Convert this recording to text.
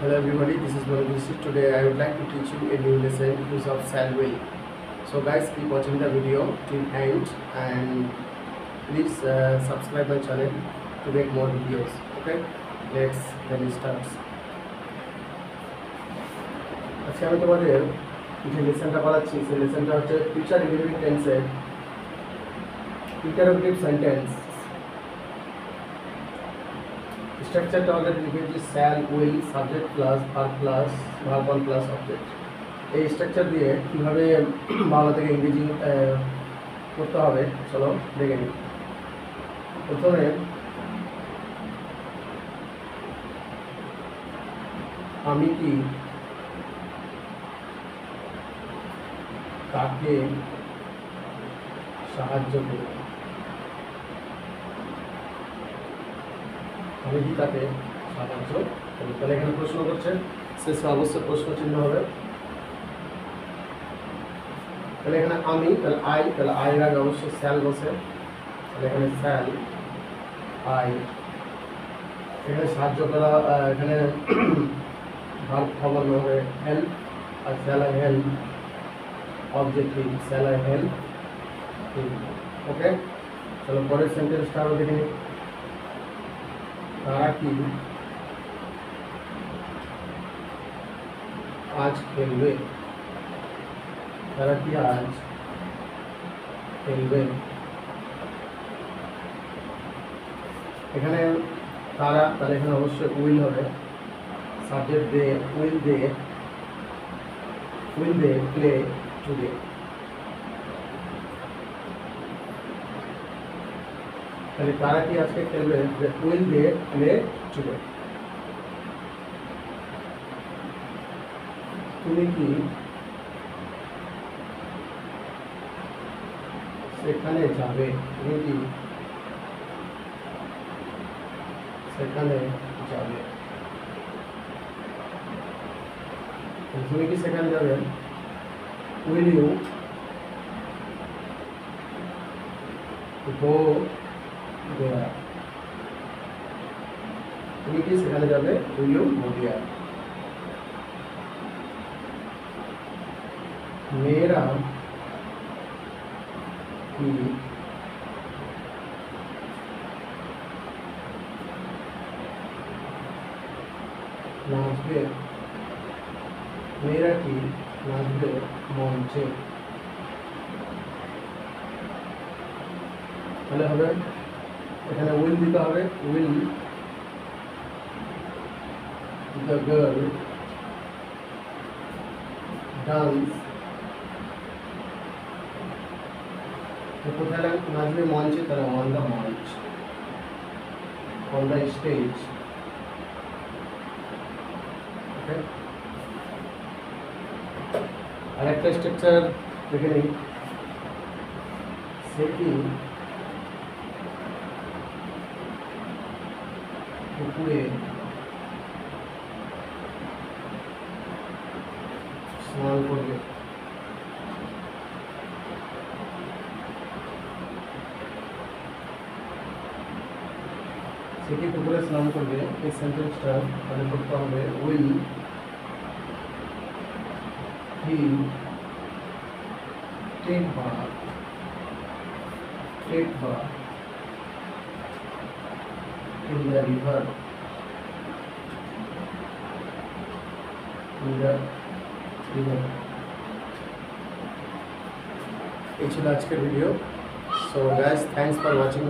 Hello everybody, this is Manoj. Today I would like to teach you a new lesson, use of shall will. So guys, keep watching the video till end and please subscribe my channel to make more videos. Okay, let's then start. আজকে আমি তোমাদের যে লেসনটা পড়াচ্ছি সেই লেসনটা হচ্ছে future indefinite টেন্সের interrogative sentence. স্ট্রাকচারটা already লিখেছি shall will subject plus verb plus verb one plus object. এই স্ট্রাকচার দিয়ে কীভাবে বাংলা থেকে ইংরেজি করতে হবে চলো দেখে নিই। প্রথমে আমি কি কাকে সাহায্য করি, আমি কি তাকে সাহায্য করি। তাহলে এখানে প্রশ্ন করছে, শেষে অবশ্যই প্রশ্ন চিহ্ন হবে। তাহলে এখানে আমি, তাহলে আইয়ের আগে অবশ্যই স্যাল বসে, তাহলে এখানে স্যাল আই। এখানে সাহায্য করা, এখানে ভার্ব ফর্ম হবে হেল্প, আর shall I help objective, shall I help. Okay, চলো পরের সেন্টেন্সটা আমরা দেখে নিই। তারা কি আজ খেলবে, তারা কি আজ খেলবে। এখানে তারা, তাহলে এখানে অবশ্যই উইল হবে, subject they, will they play today. তাহলে তারা কি আজকে খেলবে, উইল দে প্লে টুডে। তুমি কি সেখানে যাবে, তুমি কি সেখানে যাবে, তুমি কি সেখানে যাবে। উইল ইউ গো দেয়ার, তুমি কি সেখানে যাবে, উইল ইউ গো দেয়ার। মেয়েরা কি নাচবে, মেয়েরা কি নাচবে মঞ্চে। তাহলে হবে এখানে উইল দিতে হবে, উইল দ্য গার্ল ডান্স, কোথায় নাচবে মঞ্চে, তারা অন দ্য মঞ্চ, অন দ্য স্টেজ। ওকে, আরেকটা স্ট্রাকচার দেখে নিই। সে কি পুকুরে স্নান করবে। সে কি পুকুরে স্নান করবে, এই সেন্টেন্সটা তাহলে করতে হবে will he take bath in the river, এই ছিল আজকের video. So guys, thanks for watching.